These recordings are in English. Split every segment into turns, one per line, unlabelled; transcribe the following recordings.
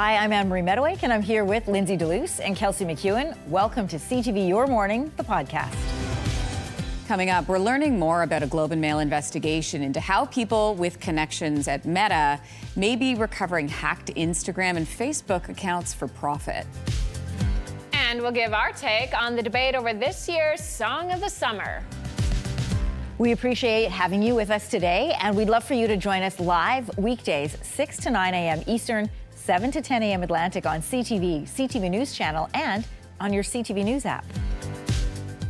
Hi, I'm Anne-Marie Mediwake, and I'm here with Lindsey Deluce and Kelsey McEwen. Welcome to CTV Your Morning, the podcast.
Coming up, we're learning more about a Globe and Mail investigation into how people with connections at Meta may be recovering hacked Instagram and Facebook accounts for profit.
And we'll give our take on the debate over this year's Song of the Summer.
We appreciate having you with us today, and we'd love for you to join us live weekdays, 6 to 9 a.m. Eastern, 7 to 10 a.m. Atlantic on CTV CTV News Channel and on your CTV News app.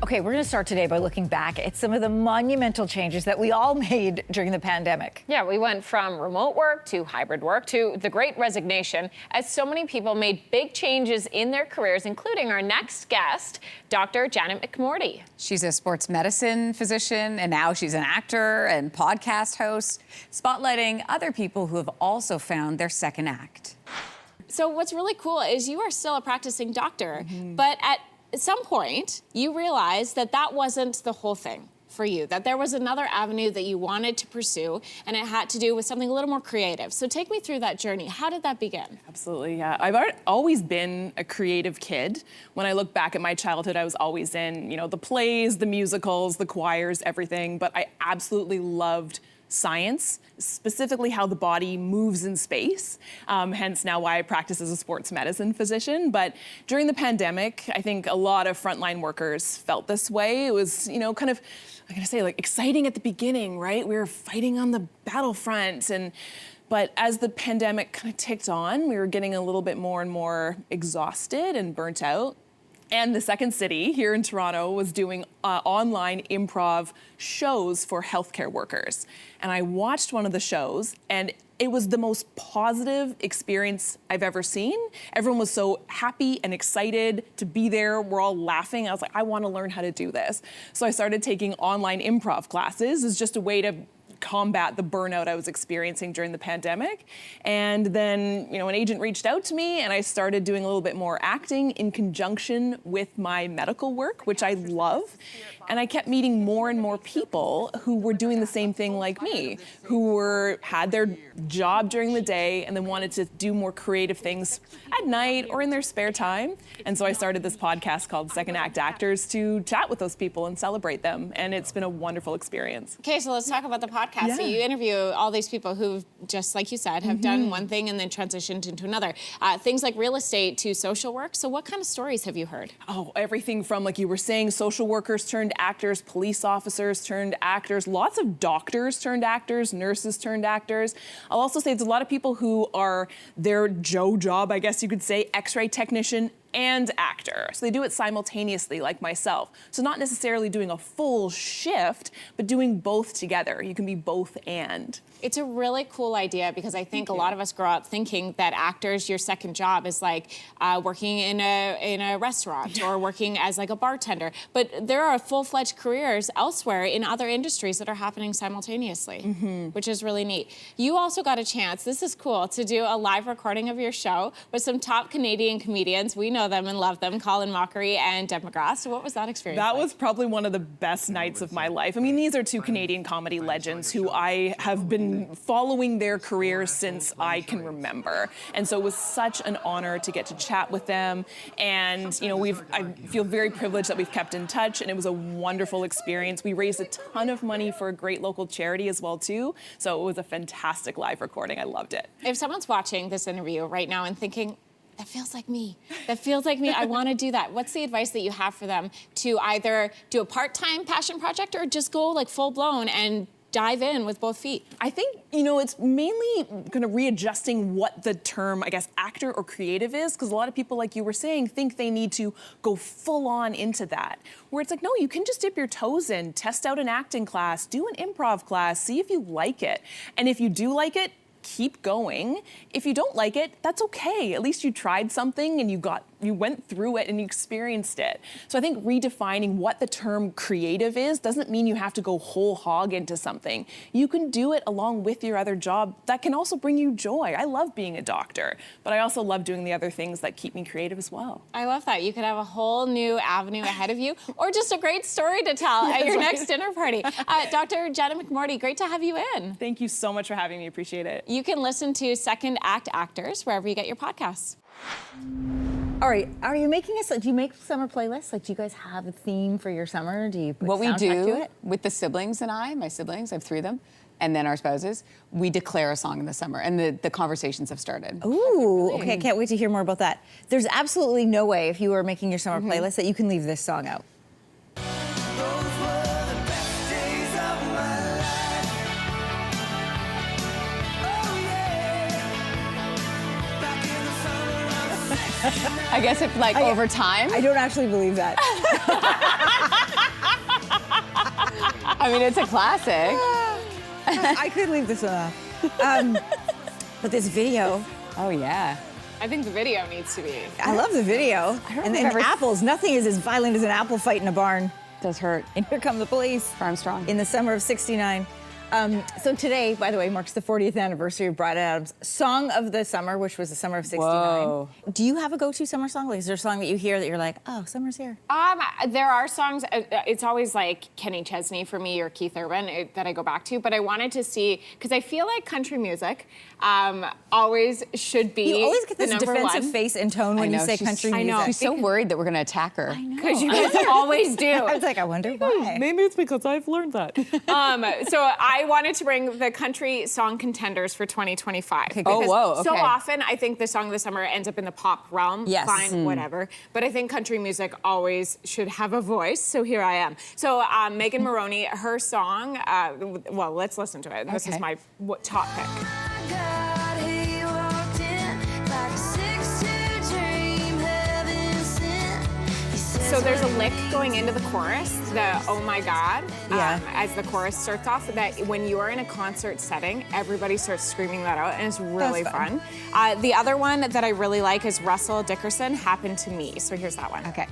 Okay, we're going to start today by looking back at some of the monumental changes that we all made during the pandemic.
Yeah, we went from remote work to hybrid work to the Great Resignation, as so many people made big changes in their careers, including our next guest, Dr. Janet McMorty.
She's a sports medicine physician, and now she's an actor and podcast host, spotlighting other people who have also found their second act.
So what's really cool is you are still a practicing doctor, but at some point you realized that that wasn't the whole thing for you, that there was another avenue that you wanted to pursue, and it had to do with something a little more creative. So take me through that journey. How did that begin?
Absolutely, yeah. I've always been a creative kid. When I look back at my childhood, I was always in, the plays, the musicals, the choirs, everything, but I absolutely loved science, specifically how the body moves in space, hence now why I practice as a sports medicine physician. But during the pandemic, I think a lot of frontline workers felt this way. It was, kind of, I'm gonna say, like, exciting at the beginning, right? We were fighting on the battlefront, but as the pandemic kind of ticked on, we were getting a little bit more and more exhausted and burnt out. And the Second City here in Toronto was doing online improv shows for healthcare workers. And I watched one of the shows, and it was the most positive experience I've ever seen. Everyone was so happy and excited to be there. We're all laughing. I was like, I want to learn how to do this. So I started taking online improv classes as just a way to combat the burnout I was experiencing during the pandemic. And then, an agent reached out to me, and I started doing a little bit more acting in conjunction with my medical work, which I love. And I kept meeting more and more people who were doing the same thing like me, who had their job during the day and then wanted to do more creative things at night or in their spare time. And so I started this podcast called Second Act Actors to chat with those people and celebrate them. And it's been a wonderful experience.
Okay, so let's talk about the podcast.
Yeah.
So you interview all these people who, just like you said, have done one thing and then transitioned into another. Things like real estate to social work. So what kind of stories have you heard?
Oh, everything from, like you were saying, social workers turned actors, police officers turned actors, lots of doctors turned actors, nurses turned actors. I'll also say there's a lot of people who are their job, I guess you could say, X-ray technician and actor. So they do it simultaneously, like myself. So not necessarily doing a full shift, but doing both together. You can be both and.
It's a really cool idea, because I think a lot of us grow up thinking that actors, your second job is like working in a restaurant or working as like a bartender. But there are full-fledged careers elsewhere in other industries that are happening simultaneously, which is really neat. You also got a chance, this is cool, to do a live recording of your show with some top Canadian comedians. We know them and love them, Colin Mockery and Deb McGrath. So what was that experience
That
like?
was probably one of the best nights of my life. I mean, these are two Canadian comedy legends who I have been following their careers since I can remember. And so it was such an honor to get to chat with them. And, I feel very privileged that we've kept in touch, and it was a wonderful experience. We raised a ton of money for a great local charity as well, too. So it was a fantastic live recording. I loved it.
If someone's watching this interview right now and thinking, that feels like me. That feels like me. I want to do that. What's the advice that you have for them to either do a part-time passion project or just go like full-blown and dive in with both feet?
I think, it's mainly kind of readjusting what the term, I guess, actor or creative is, because a lot of people, like you were saying, think they need to go full on into that. Where it's like, no, you can just dip your toes in, test out an acting class, do an improv class, see if you like it. And if you do like it, keep going. If you don't like it, that's okay. At least you tried something and you got you went through it and you experienced it. So I think redefining what the term creative is doesn't mean you have to go whole hog into something. You can do it along with your other job that can also bring you joy. I love being a doctor, but I also love doing the other things that keep me creative as well.
I love that. You could have a whole new avenue ahead of you, or just a great story to tell at your next dinner party. Dr. Janet McMurdy, great to have you in.
Thank you so much for having me. Appreciate it.
You can listen to Second Act Actors wherever you get your podcasts.
All right, are you making do you make summer playlists? Like, do you guys have a theme for your summer? Do you put
What we
soundtrack to
do
it?
with the siblings and my siblings, I have 3 of them, and then our spouses, we declare a song in the summer, and the conversations have started.
Ooh, okay, I can't wait to hear more about that. There's absolutely no way, if you were making your summer playlist, that you can leave this song out.
I guess if over time.
I don't actually believe that.
I mean, it's a classic.
I could leave this one off. But this video,
Oh yeah.
I think the video needs to be.
I love the video. And apples, nothing is as violent as an apple fight in a barn.
Does hurt.
And here come the police.
Armstrong.
In the summer of '69. So today, by the way, marks the 40th anniversary of Bryan Adams' Song of the Summer, which was the summer of '69.
Whoa.
Do you have a go-to summer song? Like, is there a song that you hear that you're like, oh, summer's here?
There are songs, it's always like Kenny Chesney for me or Keith Urban that I go back to, but I wanted to see, because I feel like country music always should be
You always get
the
this
number
defensive
one.
face and tone when you say country music.
I know.
She's so worried that we're going to attack her.
Because you guys always do.
I was like, I wonder why.
Maybe it's because I've learned that.
So I wanted to bring the country song contenders for 2025.
Okay,
Oh, whoa, okay.
So often I think the song of the summer ends up in the pop realm.
Yes.
Fine, whatever. But I think country music always should have a voice, so here I am. So Megan Maroney, her song, well, let's listen to it. This is my top pick. So there's a lick going into the chorus, the "Oh my God," as the chorus starts off. That when you are in a concert setting, everybody starts screaming that out, and it's really fun. The other one that I really like is Russell Dickerson, "Happened to Me." So here's that one.
Okay.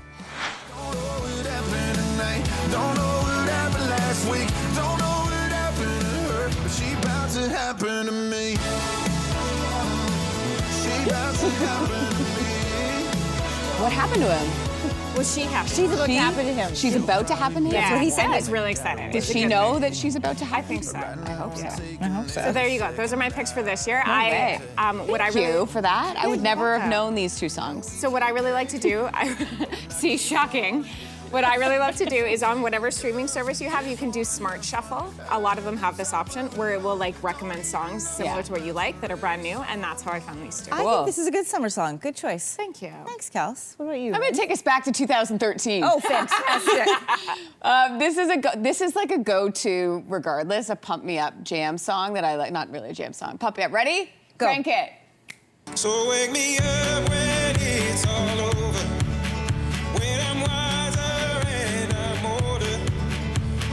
Don't know what happened tonight. Don't know what happened last week. Don't know what happened to her, but she about to happen to me. She about to happen to me.
What happened to him?
Was she happy?
She's about to happen to him.
She's about to happen to him?
yeah,
what he said.
and he's really excited.
Does she know that she's about to happen?
I think so.
I hope so.
I hope so.
So there you go. Those are my picks for this year.
way.
What I
Thank
really
you for that. I would never have
welcome.
known these 2 songs.
So what I really like to do, see, shocking. What I really love to do is on whatever streaming service you have, you can do Smart Shuffle. A lot of them have this option where it will recommend songs similar to what you like that are brand new, and that's how I found these 2.
I
Whoa.
think this is a good summer song. Good choice.
Thank you.
Thanks, Kels. What about you?
I'm going to take us back to 2013.
Oh, fantastic.
This is like a go-to, regardless, a pump me up jam song that I like. Not really a jam song. Pump me up. Ready?
Go.
Crank it.
So wake me up when it's all over. When I'm wiser and I'm older.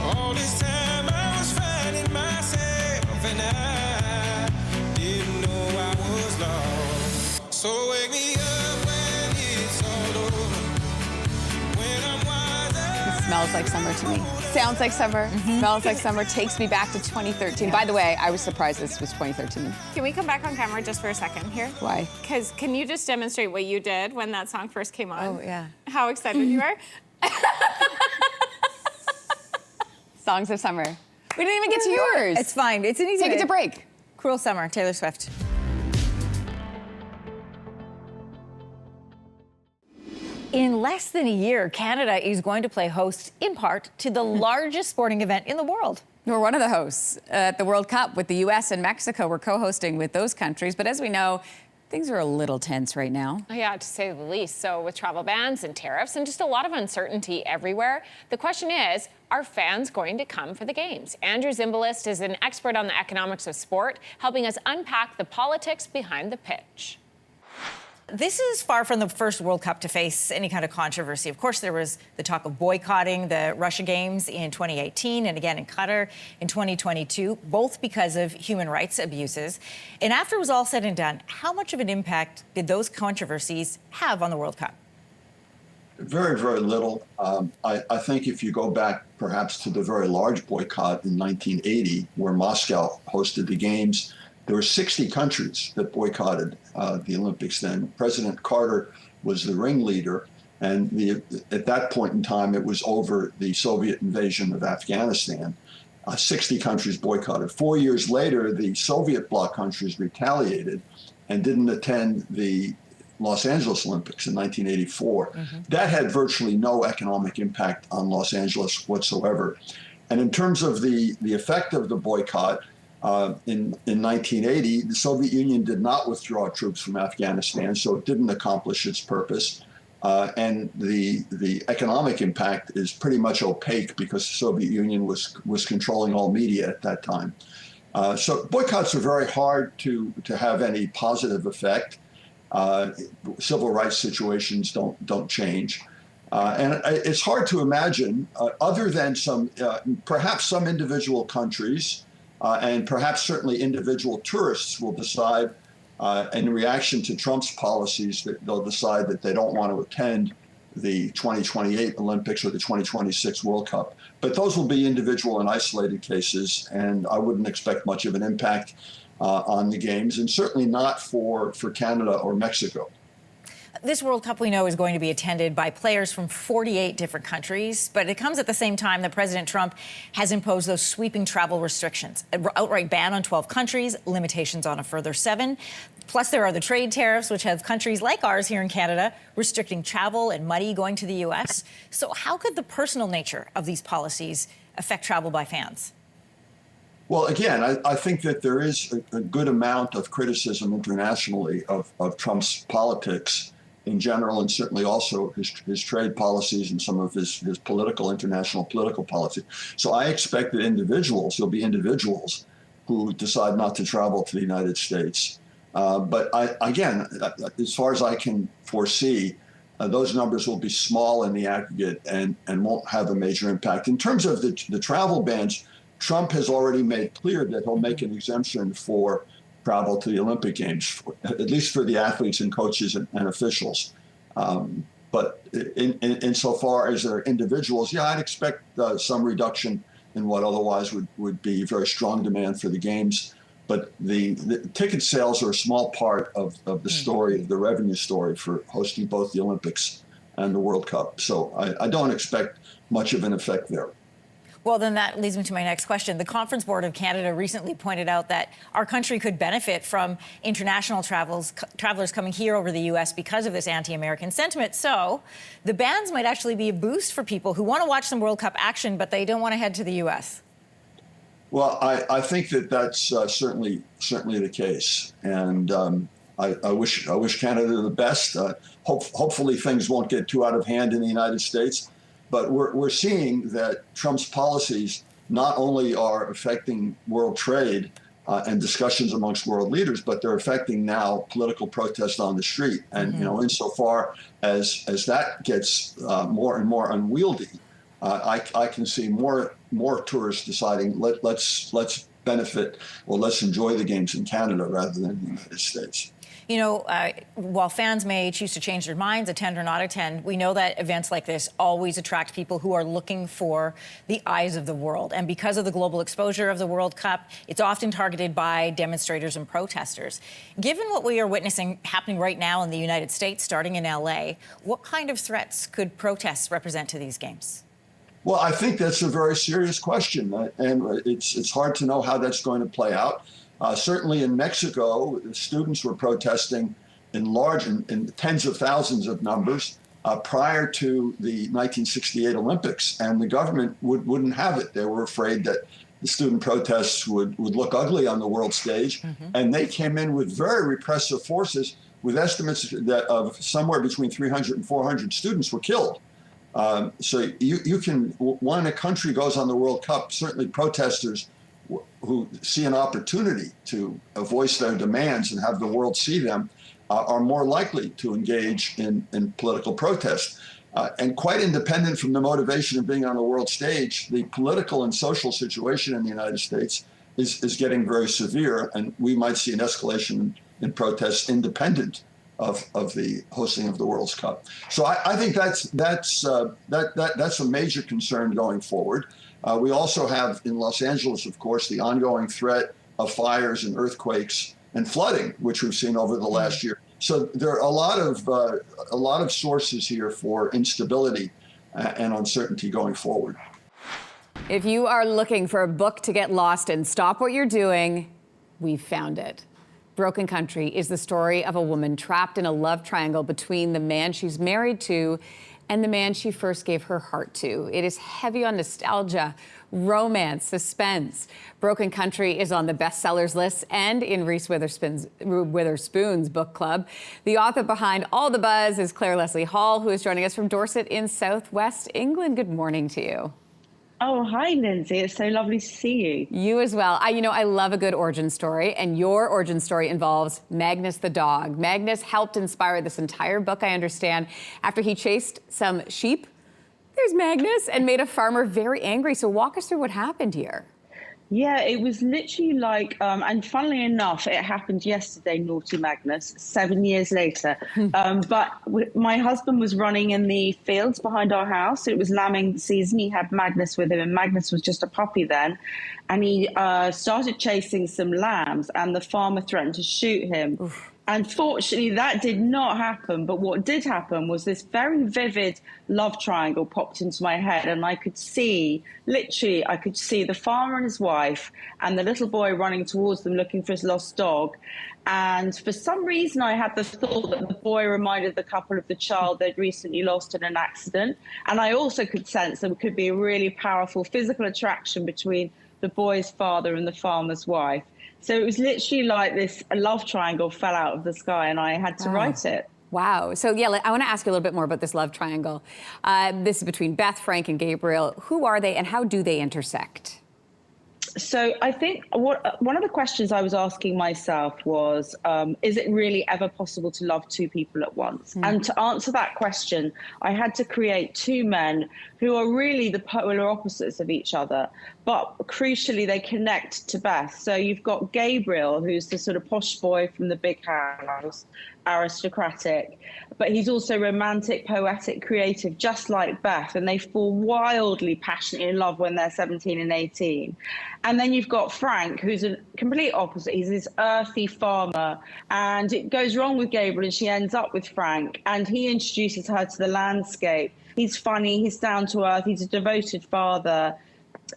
All this time I was finding myself and I didn't know I was lost. So wake me up when it's all over. When I'm wiser.
It smells like summer to me. Sounds like summer. Smells like summer. Takes me back to 2013. By the way, I was surprised this was 2013.
Can we come back on camera just for a second here?
Why?
Because can you just demonstrate what you did when that song first came on?
Oh, yeah.
How excited you are?
Songs of summer. We didn't even get to yours.
It's fine. It's an easy
Take it to break.
Cruel Summer, Taylor Swift. In less than a year, Canada is going to play host, in part, to the largest sporting event in the world.
We're one of the hosts at the World Cup with the U.S. and Mexico. We're co-hosting with those countries. But as we know, things are a little tense right now.
Yeah, to say the least. So with travel bans and tariffs and just a lot of uncertainty everywhere, the question is, are fans going to come for the games? Andrew Zimbalist is an expert on the economics of sport, helping us unpack the politics behind the pitch.
This is far from the first World Cup to face any kind of controversy. Of course, there was the talk of boycotting the Russia Games in 2018 and again in Qatar in 2022, both because of human rights abuses. And after it was all said and done, how much of an impact did those controversies have on the World Cup?
Very, very little. I think if you go back perhaps to the very large boycott in 1980, where Moscow hosted the Games, there were 60 countries that boycotted the Olympics then. President Carter was the ringleader, and at that point in time, it was over the Soviet invasion of Afghanistan. 60 countries boycotted. 4 years later, the Soviet bloc countries retaliated and didn't attend the Los Angeles Olympics in 1984. That had virtually no economic impact on Los Angeles whatsoever. And in terms of the effect of the boycott, in 1980, the Soviet Union did not withdraw troops from Afghanistan, so it didn't accomplish its purpose. And the economic impact is pretty much opaque because the Soviet Union was controlling all media at that time. So boycotts are very hard to have any positive effect. Civil rights situations don't change. And it's hard to imagine, other than perhaps some individual countries, and perhaps certainly individual tourists will decide in reaction to Trump's policies that they'll decide that they don't want to attend the 2028 Olympics or the 2026 World Cup. But those will be individual and isolated cases, and I wouldn't expect much of an impact on the Games, and certainly not for Canada or Mexico.
This World Cup, we know, is going to be attended by players from 48 different countries, but it comes at the same time that President Trump has imposed those sweeping travel restrictions, an outright ban on 12 countries, limitations on a further 7. Plus, there are the trade tariffs, which have countries like ours here in Canada restricting travel and money going to the U.S. So how could the personal nature of these policies affect travel by fans?
Well, again, I think that there is a good amount of criticism internationally of Trump's politics in general, and certainly also his trade policies and some of his international political policy. So I expect that there'll be individuals who decide not to travel to the United States. But again, as far as I can foresee, those numbers will be small in the aggregate and won't have a major impact. In terms of the travel bans, Trump has already made clear that he'll make an exemption for travel to the Olympic Games, at least for the athletes and coaches and officials. But insofar as there are individuals, I'd expect some reduction in what otherwise would be very strong demand for the Games. But the ticket sales are a small part of the story, the revenue story for hosting both the Olympics and the World Cup. So I don't expect much of an effect there.
Well, then that leads me to my next question. The Conference Board of Canada recently pointed out that our country could benefit from international travelers coming here over the U.S. because of this anti-American sentiment. So the bans might actually be a boost for people who want to watch some World Cup action, but they don't want to head to the U.S.
Well, I think that's certainly the case, and I wish Canada the best. Hopefully, things won't get too out of hand in the United States. But we're seeing that Trump's policies not only are affecting world trade and discussions amongst world leaders, but they're affecting now political protest on the street. And insofar as that gets more and more unwieldy, I can see more tourists deciding let's benefit or let's enjoy the Games in Canada rather than the United States.
You know, while fans may choose to change their minds, attend or not attend, we know that events like this always attract people who are looking for the eyes of the world. And because of the global exposure of the World Cup, it's often targeted by demonstrators and protesters. Given what we are witnessing happening right now in the United States, starting in LA, what kind of threats could protests represent to these Games?
Well, I think that's a very serious question, and it's hard to know how that's going to play out. Certainly in Mexico, students were protesting in tens of thousands of numbers prior to the 1968 Olympics, and the government wouldn't have it. They were afraid that the student protests would look ugly on the world stage, and they came in with very repressive forces, with estimates that of somewhere between 300 and 400 students were killed. So you can, when a country goes on the World Cup, certainly protesters who see an opportunity to voice their demands and have the world see them are more likely to engage in political protest. And quite independent from the motivation of being on the world stage, the political and social situation in the United States is getting very severe, and we might see an escalation in protests independent of the hosting of the World Cup. So I think that's a major concern going forward. We also have in Los Angeles, of course, the ongoing threat of fires and earthquakes and flooding, which we've seen over the last year. So there are a lot of sources here for instability and uncertainty going forward.
If you are looking for a book to get lost in, stop what you're doing. We've found it. Broken Country is the story of a woman trapped in a love triangle between the man she's married to and the man she first gave her heart to. It is heavy on nostalgia, romance, suspense. Broken Country is on the bestsellers list and in Reese Witherspoon's book club. The author behind all the buzz is Claire Leslie Hall, who is joining us from Dorset in southwest England. Good morning to you.
Oh, hi, Lindsay. It's so lovely to see you.
You as well. I love a good origin story, and your origin story involves Magnus the dog. Magnus helped inspire this entire book, I understand, after he chased some sheep. There's Magnus, and made a farmer very angry. So walk us through what happened here.
Yeah, it was literally like, and funnily enough, it happened yesterday, naughty Magnus, 7 years later. But my husband was running in the fields behind our house. It was lambing season. He had Magnus with him, and Magnus was just a puppy then. And he started chasing some lambs, and the farmer threatened to shoot him. Oof. Unfortunately, that did not happen. But what did happen was this very vivid love triangle popped into my head. And I could see, literally, I could see the farmer and his wife and the little boy running towards them looking for his lost dog. And for some reason, I had the thought that the boy reminded the couple of the child they'd recently lost in an accident. And I also could sense there could be a really powerful physical attraction between the boy's father and the farmer's wife. So it was literally like this love triangle fell out of the sky, and I had to write it.
Wow. So, yeah, I want to ask you a little bit more about this love triangle. This is between Beth, Frank, and Gabriel. Who are they, and how do they intersect?
So I think one of the questions I was asking myself was, is it really ever possible to love two people at once? And to answer that question, I had to create two men who are really the polar opposites of each other. But crucially, they connect to Beth. So you've got Gabriel, who's the sort of posh boy from the big house, aristocratic, but he's also romantic, poetic, creative, just like Beth. And they fall wildly passionately in love when they're 17 and 18. And then you've got Frank, who's a complete opposite. He's this earthy farmer, and it goes wrong with Gabriel, and she ends up with Frank, and he introduces her to the landscape. He's funny, he's down to earth, he's a devoted father.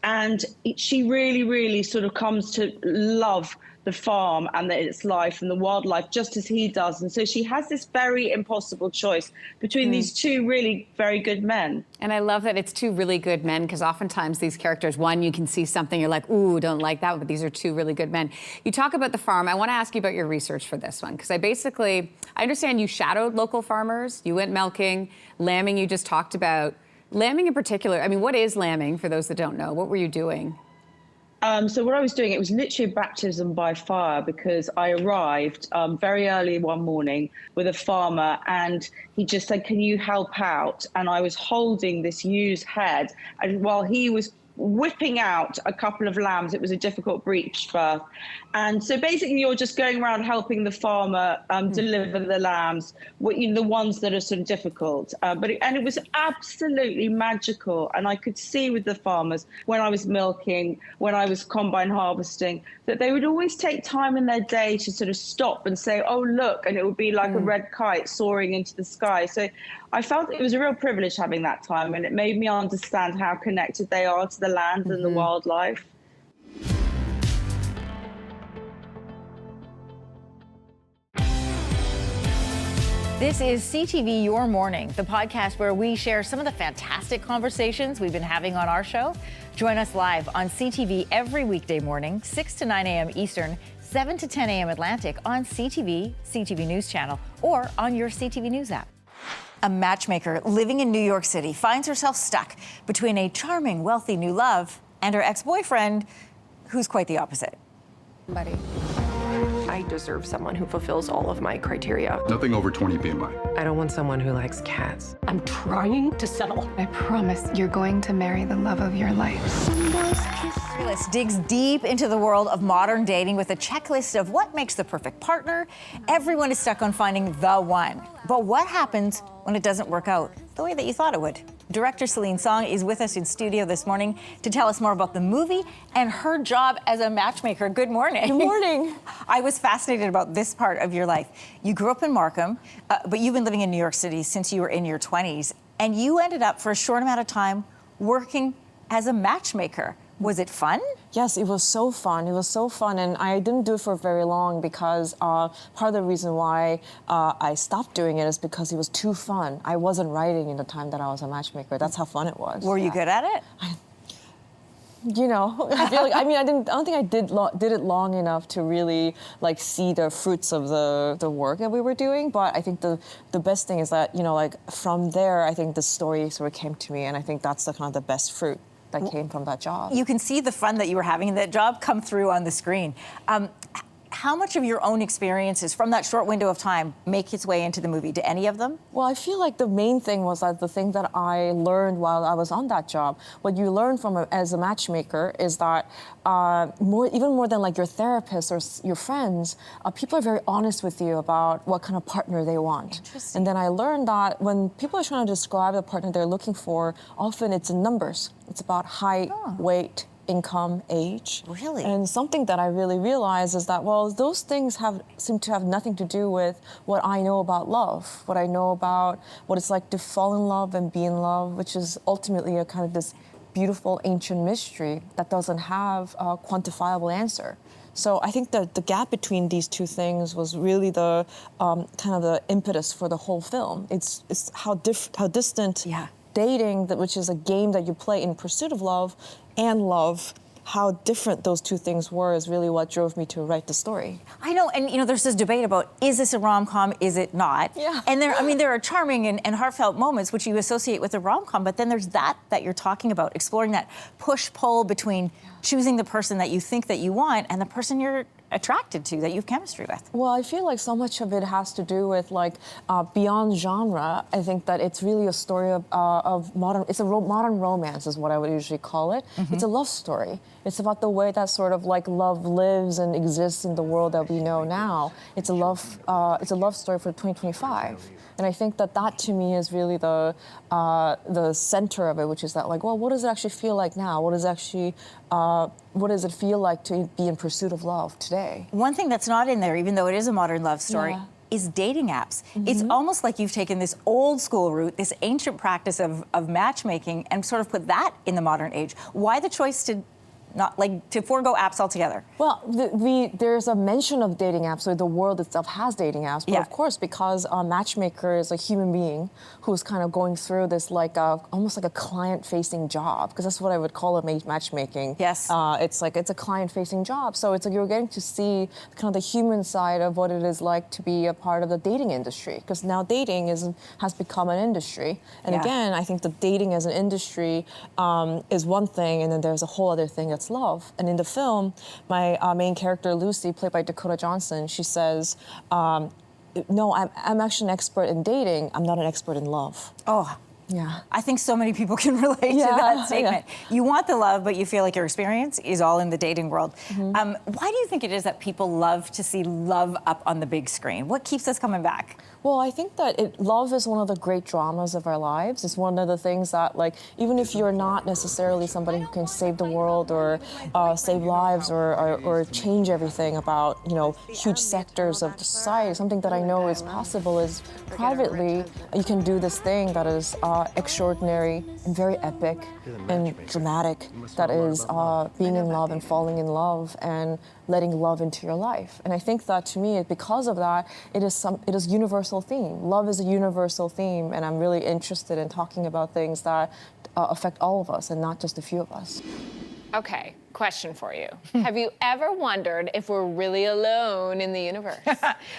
And she really, really sort of comes to love the farm and its life and the wildlife just as he does. And so she has this very impossible choice between these two really very good men.
And I love that it's two really good men, because oftentimes these characters, one, you can see something, you're like, ooh, don't like that, but these are two really good men. You talk about the farm. I want to ask you about your research for this one, because I understand you shadowed local farmers, you went milking, lambing you just talked about. Lambing in particular, I mean, what is lambing for those that don't know? What were you doing?
So what I was doing, it was literally a baptism by fire, because I arrived very early one morning with a farmer, and he just said, can you help out? And I was holding this ewe's head, and while he was whipping out a couple of lambs, it was a difficult breech birth. And so basically you're just going around helping the farmer deliver the lambs, the ones that are sort of difficult. And it was absolutely magical. And I could see with the farmers when I was milking, when I was combine harvesting, that they would always take time in their day to sort of stop and say, oh, look, and it would be like a red kite soaring into the sky. So I felt it was a real privilege having that time, and it made me understand how connected they are to the land and the wildlife.
This is CTV Your Morning, the podcast where we share some of the fantastic conversations we've been having on our show. Join us live on CTV every weekday morning, 6 to 9 a.m. Eastern, 7 to 10 a.m. Atlantic on CTV CTV News Channel, or on your CTV News app. A matchmaker living in New York City finds herself stuck between a charming, wealthy new love and her ex-boyfriend, who's quite the opposite.
Buddy.
I deserve someone who fulfills all of my criteria.
Nothing over 20 BMI.
I don't want someone who likes cats.
I'm trying to settle. I promise you're going to marry the love of your life.
Materialists digs deep into the world of modern dating with a checklist of what makes the perfect partner. Everyone is stuck on finding the one. But what happens when it doesn't work out the way that you thought it would? Director Celine Song is with us in studio this morning to tell us more about the movie and her job as a matchmaker. Good morning.
Good morning.
I was fascinated about this part of your life. You grew up in Markham, but you've been living in New York City since you were in your 20s, and you ended up for a short amount of time working as a matchmaker. Was it fun?
Yes, it was so fun. It was so fun, and I didn't do it for very long because part of the reason why I stopped doing it is because it was too fun. I wasn't writing in the time that I was a matchmaker. That's how fun it was.
Were you good at it?
You know, I feel like, I don't think I did it long enough to really like see the fruits of the work that we were doing. But I think the best thing is that, you know, like from there, I think the story sort of came to me, and I think that's the kind of the best fruit that came from that job.
You can see the fun that you were having in that job come through on the screen. How much of your own experiences from that short window of time make its way into the movie? Do any of them?
Well, I feel like the main thing was that the thing that I learned while I was on that job, what you learn from as a matchmaker is that even more than like your therapist or your friends, people are very honest with you about what kind of partner they want.
Interesting.
And then I learned that when people are trying to describe the partner they're looking for, often it's in numbers. It's about height, weight, income, age.
Really?
And something that I really realized is that, well, those things seem to have nothing to do with what I know about love, what I know about what it's like to fall in love and be in love, which is ultimately a kind of this beautiful ancient mystery that doesn't have a quantifiable answer. So I think the gap between these two things was really the kind of the impetus for the whole film. It's how distant dating, which is a game that you play in pursuit of love, and love, how different those two things were is really what drove me to write the story.
I know, and you know, there's this debate about, is this a rom-com, is it not?
Yeah.
And there are charming and heartfelt moments which you associate with a rom-com, but then there's that you're talking about, exploring that push-pull between choosing the person that you think that you want and the person you're attracted to, that you have chemistry with.
Well, I feel like so much of it has to do with like beyond genre. I think that it's really a story of modern. It's a modern romance, is what I would usually call it. Mm-hmm. It's a love story. It's about the way that sort of like love lives and exists in the world that we know now. It's a love story for 2025. And I think that to me is really the center of it, which is that like, well, what does it actually feel like now? What does it feel like to be in pursuit of love today?
One thing that's not in there, even though it is a modern love story, is dating apps. Mm-hmm. It's almost like you've taken this old school route, this ancient practice of matchmaking, and sort of put that in the modern age. Why the choice to forego apps altogether?
Well, there's a mention of dating apps, so the world itself has dating apps. But of course, because a matchmaker is a human being who's kind of going through this almost like a client-facing job, because that's what I would call it, matchmaking.
Yes.
It's a client-facing job. So it's like you're getting to see kind of the human side of what it is like to be a part of the dating industry, because now dating has become an industry. And again, I think the dating as an industry is one thing, and then there's a whole other thing that's love. And in the film, my main character, Lucy, played by Dakota Johnson, she says, no, I'm actually an expert in dating. I'm not an expert in love.
Oh,
yeah.
I think so many people can relate to that statement. Yeah. You want the love, but you feel like your experience is all in the dating world. Mm-hmm. Why do you think it is that people love to see love up on the big screen? What keeps us coming back?
Well, I think that love is one of the great dramas of our lives. It's one of the things that, like, even if you're not necessarily somebody who can save the world or save lives or change everything about, you know, huge sectors of the society, something that I know is possible is privately you can do this thing that is extraordinary and very epic and dramatic, that is being in love and falling in love and letting love into your life. And I think that, to me, because of that, it is universal theme. Love is a universal theme, and I'm really interested in talking about things that affect all of us and not just a few of us.
Okay, question for you. Have you ever wondered if we're really alone in the universe?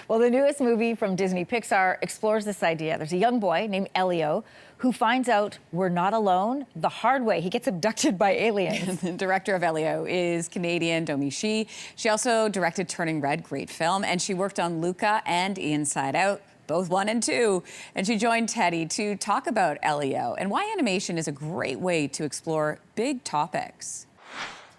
Well, the newest movie from Disney Pixar explores this idea. There's a young boy named Elio who finds out we're not alone the hard way. He gets abducted by aliens.
The director of Elio is Canadian Domi Shi. She also directed Turning Red, great film, and she worked on Luca and Inside Out, both 1 and 2. And she joined Teddy to talk about Elio and why animation is a great way to explore big topics.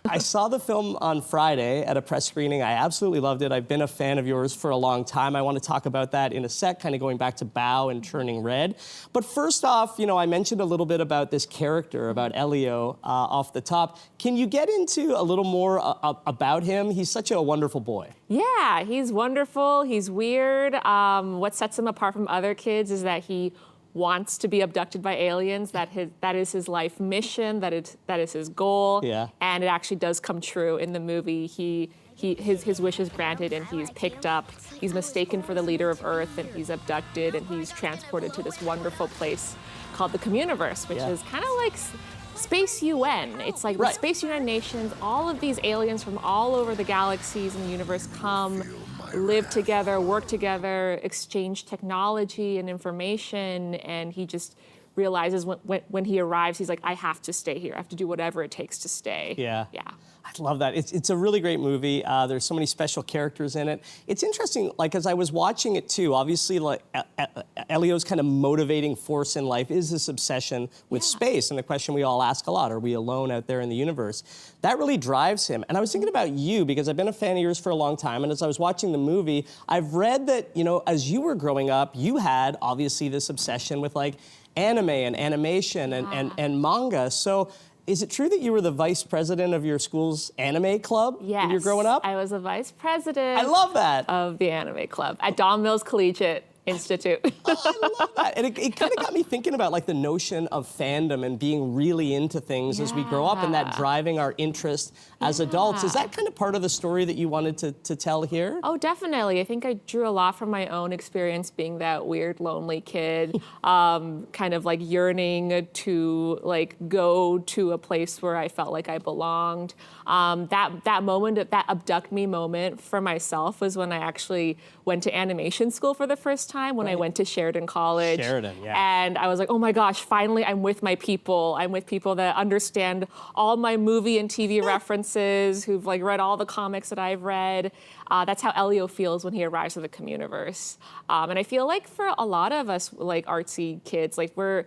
I saw the film on Friday at a press screening. I absolutely loved it. I've been a fan of yours for a long time. I want to talk about that in a sec, kind of going back to Bao and Turning Red. But first off, you know, I mentioned a little bit about this character, about Elio, off the top. Can you get into a little more about him? He's such a wonderful boy.
Yeah, he's wonderful. He's weird. What sets him apart from other kids is that he wants to be abducted by aliens. That is his life mission. That is his goal.
Yeah.
And it actually does come true in the movie. His wish is granted, and he's picked up. He's mistaken for the leader of Earth, and he's abducted, and he's transported to this wonderful place called the Communiverse, which is kind of like Space UN. It's like with Space United Nations, all of these aliens from all over the galaxies and the universe come, live together, work together, exchange technology and information, and he just realizes when he arrives, he's like, I have to stay here. I have to do whatever it takes to stay.
Yeah.
Yeah.
I love that. It's a really great movie. There's so many special characters in it. It's interesting, like, as I was watching it too, obviously, like, Elio's kind of motivating force in life is this obsession with space. And the question we all ask a lot, are we alone out there in the universe? That really drives him. And I was thinking about you, because I've been a fan of yours for a long time. And as I was watching the movie, I've read that, you know, as you were growing up, you had obviously this obsession with, like, anime and animation and manga. So is it true that you were the vice president of your school's anime club when you were growing up?
I was a vice president.
I love that.
Of the anime club at Don Mills Collegiate Institute.
I love that. And it kind of got me thinking about, like, the notion of fandom and being really into things as we grow up, and that driving our interest as adults. Is that kind of part of the story that you wanted to tell here?
Oh, definitely. I think I drew a lot from my own experience being that weird, lonely kid, kind of like yearning to like go to a place where I felt like I belonged. That moment, that abduct me moment for myself was when I actually went to animation school for the first time, when I went to Sheridan College.
Sheridan, yeah.
And I was like, oh my gosh, finally I'm with my people. I'm with people that understand all my movie and TV references, who've like read all the comics that I've read. That's how Elio feels when he arrives at the Communiverse. And I feel like for a lot of us like artsy kids, like we're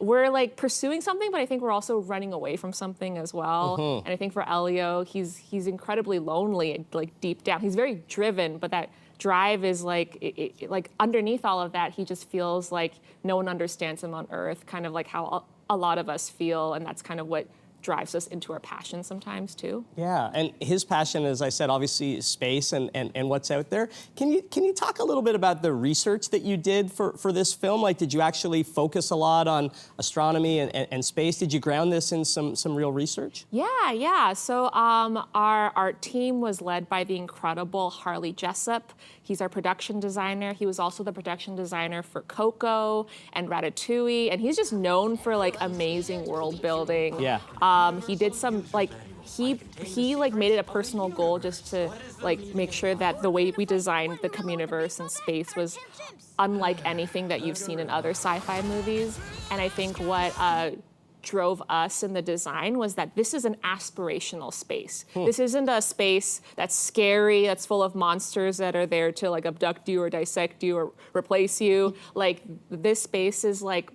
like pursuing something, but I think we're also running away from something as well. And I think for Elio, he's incredibly lonely, like deep down. He's very driven, but that drive is like, like underneath all of that, he just feels like no one understands him on Earth, kind of like how a lot of us feel, and that's kind of what drives us into our passion sometimes too.
Yeah, and his passion, as I said, obviously is space and what's out there. Can you talk a little bit about the research that you did for this film? Like, did you actually focus a lot on astronomy and space? Did you ground this in some real research?
Yeah. So our team was led by the incredible Harley Jessup. He's our production designer. He was also the production designer for Coco and Ratatouille, and he's just known for like amazing world building.
Yeah.
He did some like he like made it a personal goal just to like make sure that the way we designed the Communiverse and space was unlike anything that you've seen in other sci-fi movies. And I think what drove us in the design was that this is an aspirational space. This isn't a space that's scary, that's full of monsters that are there to like abduct you or dissect you or replace you. Like this space is like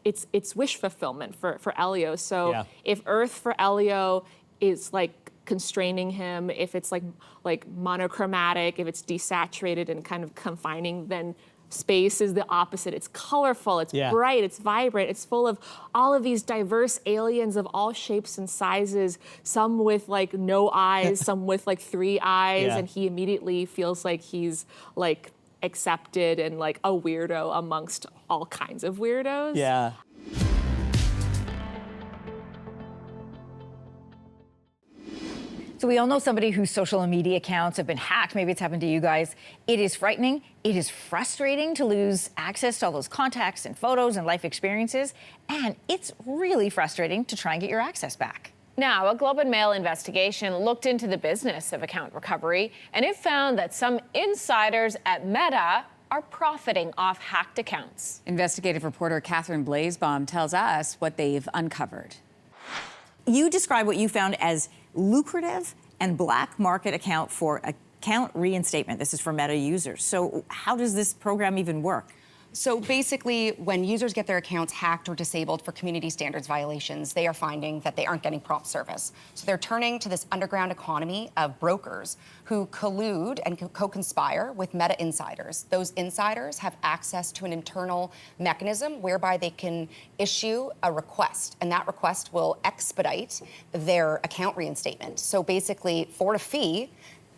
it's wish fulfillment for Elio. So if Earth for Elio is like constraining him, if it's like monochromatic, if it's desaturated and kind of confining, then space is the opposite. It's colorful, it's bright, it's vibrant, it's full of all of these diverse aliens of all shapes and sizes, some with like no eyes, some with like 3 eyes, and he immediately feels like he's like accepted and like a weirdo amongst all kinds of weirdos.
Yeah.
So we all know somebody whose social media accounts have been hacked. Maybe it's happened to you guys. It is frightening. It is frustrating to lose access to all those contacts and photos and life experiences. And it's really frustrating to try and get your access back.
Now, a Globe and Mail investigation looked into the business of account recovery, and it found that some insiders at Meta are profiting off hacked accounts.
Investigative reporter Catherine Blazebaum tells us what they've uncovered.
You describe what you found as lucrative and black market account for account reinstatement. This is for Meta users. So how does this program even work?
So basically, when users get their accounts hacked or disabled for community standards violations, they are finding that they aren't getting prompt service. So they're turning to this underground economy of brokers who collude and co-conspire with Meta insiders. Those insiders have access to an internal mechanism whereby they can issue a request, and that request will expedite their account reinstatement. So basically, for a fee,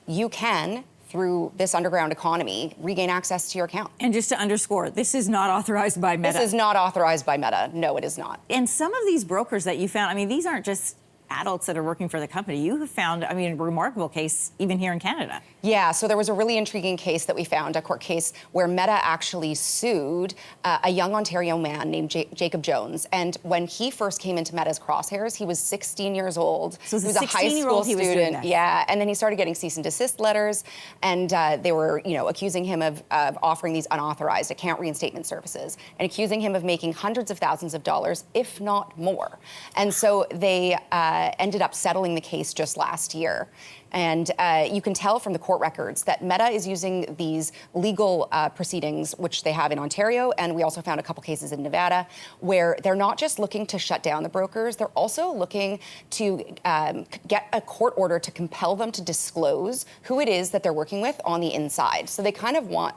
you can, through this underground economy, regain access to your account.
And just to underscore, this is not authorized by Meta.
This is not authorized by Meta. No, it is not.
And some of these brokers that you found, I mean, these aren't just adults that are working for the company. You have found, I mean, a remarkable case even here in Canada.
Yeah, so there was a really intriguing case that we found, a court case where Meta actually sued a young Ontario man named Jacob Jones. And when he first came into Meta's crosshairs, he was 16 years old.
So
he was a high school student. Yeah, and then he started getting cease and desist letters, and they were, accusing him of offering these unauthorized account reinstatement services and accusing him of making hundreds of thousands of dollars, if not more. And so they ended up settling the case just last year. And you can tell from the court records that Meta is using these legal proceedings, which they have in Ontario, and we also found a couple cases in Nevada, where they're not just looking to shut down the brokers, they're also looking to get a court order to compel them to disclose who it is that they're working with on the inside. So they kind of want,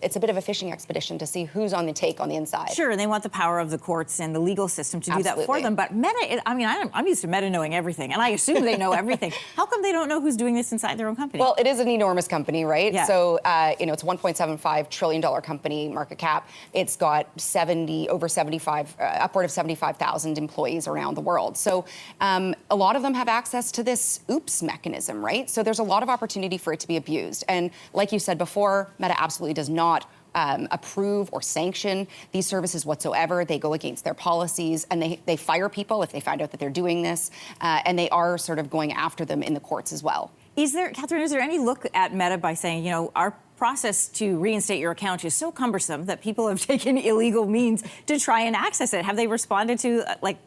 it's a bit of a fishing expedition to see who's on the take on the inside.
Sure, and they want the power of the courts and the legal system to do that for them. But Meta, I'm used to Meta knowing everything, and I assume they know everything. How come they don't know who's doing this inside their own company?
Well, it is an enormous company, right?
Yeah.
So, it's a $1.75 trillion company market cap. It's got upward of 75,000 employees around the world. So a lot of them have access to this oops mechanism, right? So there's a lot of opportunity for it to be abused. And like you said before, Meta absolutely does not approve or sanction these services whatsoever. They go against their policies, and they fire people if they find out that they're doing this, and they are sort of going after them in the courts as well.
Catherine, is there any look at Meta by saying, our process to reinstate your account is so cumbersome that people have taken illegal means to try and access it? Have they responded to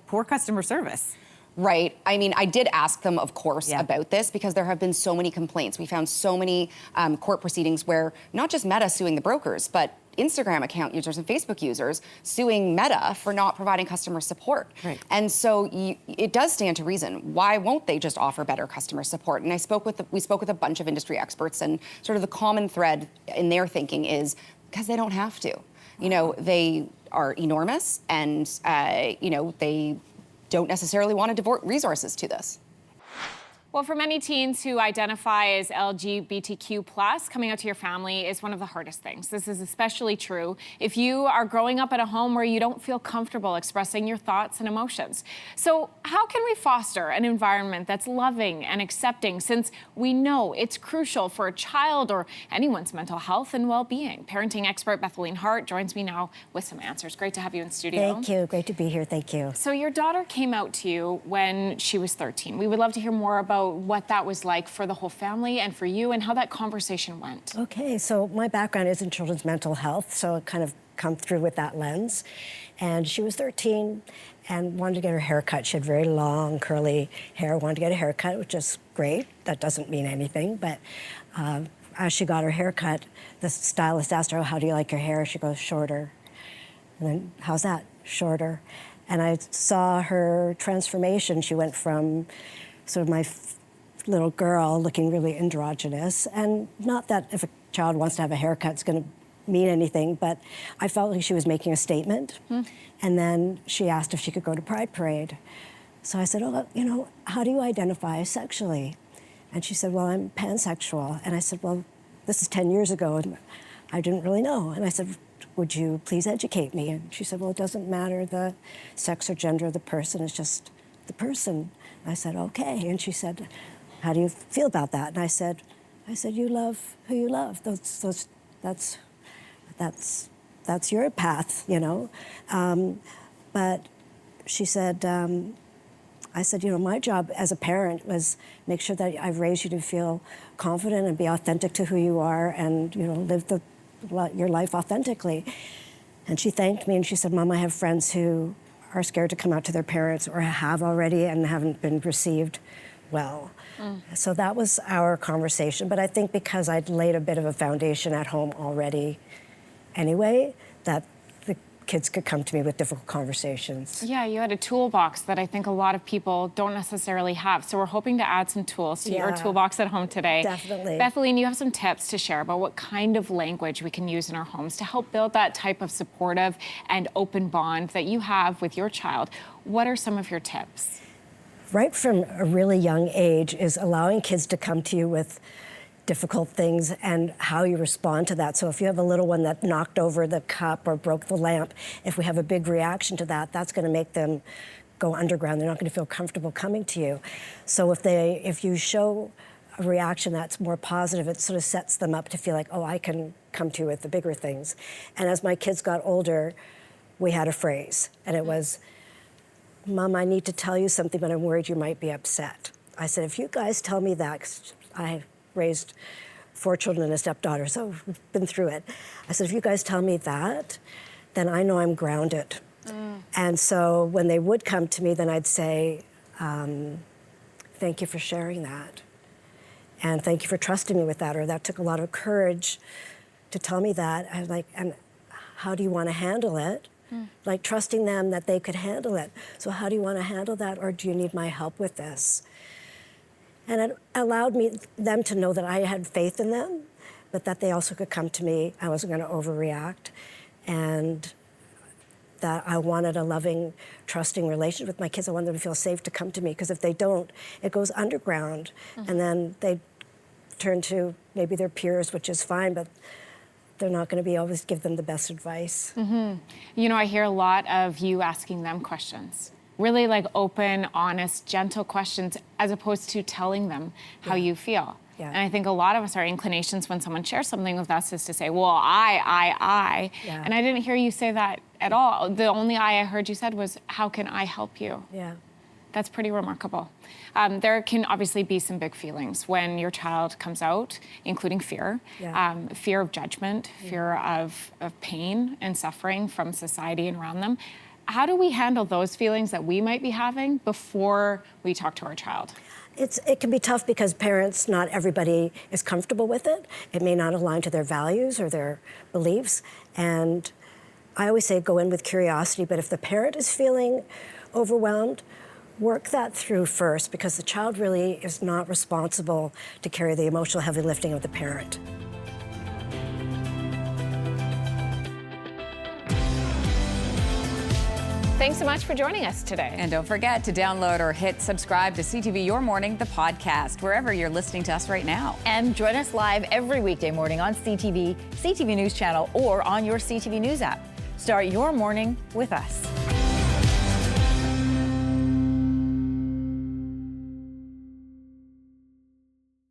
poor customer service?
Right. I mean, I did ask them, of course, about this because there have been so many complaints. We found so many court proceedings where not just Meta suing the brokers, but Instagram account users and Facebook users suing Meta for not providing customer support.
Right.
And so it does stand to reason. Why won't they just offer better customer support? And we spoke with a bunch of industry experts, and sort of the common thread in their thinking is because they don't have to. They are enormous, and they don't necessarily want to devote resources to this.
Well, for many teens who identify as LGBTQ+, coming out to your family is one of the hardest things. This is especially true if you are growing up in a home where you don't feel comfortable expressing your thoughts and emotions. So how can we foster an environment that's loving and accepting, since we know it's crucial for a child or anyone's mental health and well-being? Parenting expert Bethlehem Hart joins me now with some answers. Great to have you in studio.
Thank you. Great to be here. Thank you.
So your daughter came out to you when she was 13. We would love to hear more about what that was like for the whole family and for you, and how that conversation went.
Okay, so my background is in children's mental health, so it kind of come through with that lens. And she was 13 and wanted to get her hair cut. She had very long, curly hair, wanted to get a haircut, which is great. That doesn't mean anything, but as she got her hair cut, the stylist asked her, "How do you like your hair?" She goes, "Shorter." And then, "How's that?" "Shorter." And I saw her transformation. She went from sort of my little girl looking really androgynous, and not that if a child wants to have a haircut it's going to mean anything, but I felt like she was making a statement. And then she asked if she could go to Pride Parade. So I said, "Oh, how do you identify sexually?" And she said, "Well, I'm pansexual." And I said, "Well, this is 10 years ago, and I didn't really know." And I said, "Would you please educate me?" And she said, "Well, it doesn't matter the sex or gender of the person, it's just the person." I said, "Okay." And she said, "How do you feel about that?" And I said, "You love who you love. That's your path, But she said, I said, "My job as a parent was make sure that I've raised you to feel confident and be authentic to who you are, and live your life authentically." And she thanked me, and she said, "Mom, I have friends who are scared to come out to their parents, or have already and haven't been received well." So that was our conversation. But I think because I'd laid a bit of a foundation at home already, anyway, that the kids could come to me with difficult conversations.
Yeah, you had a toolbox that I think a lot of people don't necessarily have. So we're hoping to add some tools to your toolbox at home today.
Definitely.
Bethaline, you have some tips to share about what kind of language we can use in our homes to help build that type of supportive and open bond that you have with your child. What are some of your tips?
Right from a really young age is allowing kids to come to you with difficult things and how you respond to that. So if you have a little one that knocked over the cup or broke the lamp, if we have a big reaction to that, that's going to make them go underground. They're not going to feel comfortable coming to you. So if you show a reaction that's more positive, it sort of sets them up to feel like, oh, I can come to you with the bigger things. And as my kids got older, we had a phrase, and it was, Mom, I need to tell you something, but I'm worried you might be upset. I said, if you guys tell me that, 'cause I raised 4 children and a stepdaughter, so we've been through it. I said, if you guys tell me that, then I know I'm grounded. And so when they would come to me, then I'd say, thank you for sharing that. And thank you for trusting me with that, or that took a lot of courage to tell me that. I was like, and how do you want to handle it? Like trusting them that they could handle it. So how do you want to handle that, or do you need my help with this? And it allowed them to know that I had faith in them, but that they also could come to me. I wasn't going to overreact, and that I wanted a loving, trusting relationship with my kids. I wanted them to feel safe to come to me, because if they don't, it goes underground, and then they turn to maybe their peers, which is fine, but they're not going to be always give them the best advice.
You know, I hear a lot of you asking them questions. Really like open, honest, gentle questions, as opposed to telling them how you feel. And I think a lot of us, our inclinations when someone shares something with us is to say, well, I. And I didn't hear you say that at all. The only I heard you said was, how can I help you? That's pretty remarkable. There can obviously be some big feelings when your child comes out, including fear, fear of judgment, fear of pain and suffering from society and around them. How do we handle those feelings that we might be having before we talk to our child?
It can be tough because parents, not everybody is comfortable with it. It may not align to their values or their beliefs. And I always say go in with curiosity, but if the parent is feeling overwhelmed, work that through first, because the child really is not responsible to carry the emotional heavy lifting of the parent.
Thanks so much for joining us today.
And don't forget to download or hit subscribe to CTV Your Morning, the podcast, wherever you're listening to us right now.
And join us live every weekday morning on CTV, CTV News Channel, or on your CTV News app. Start your morning with us.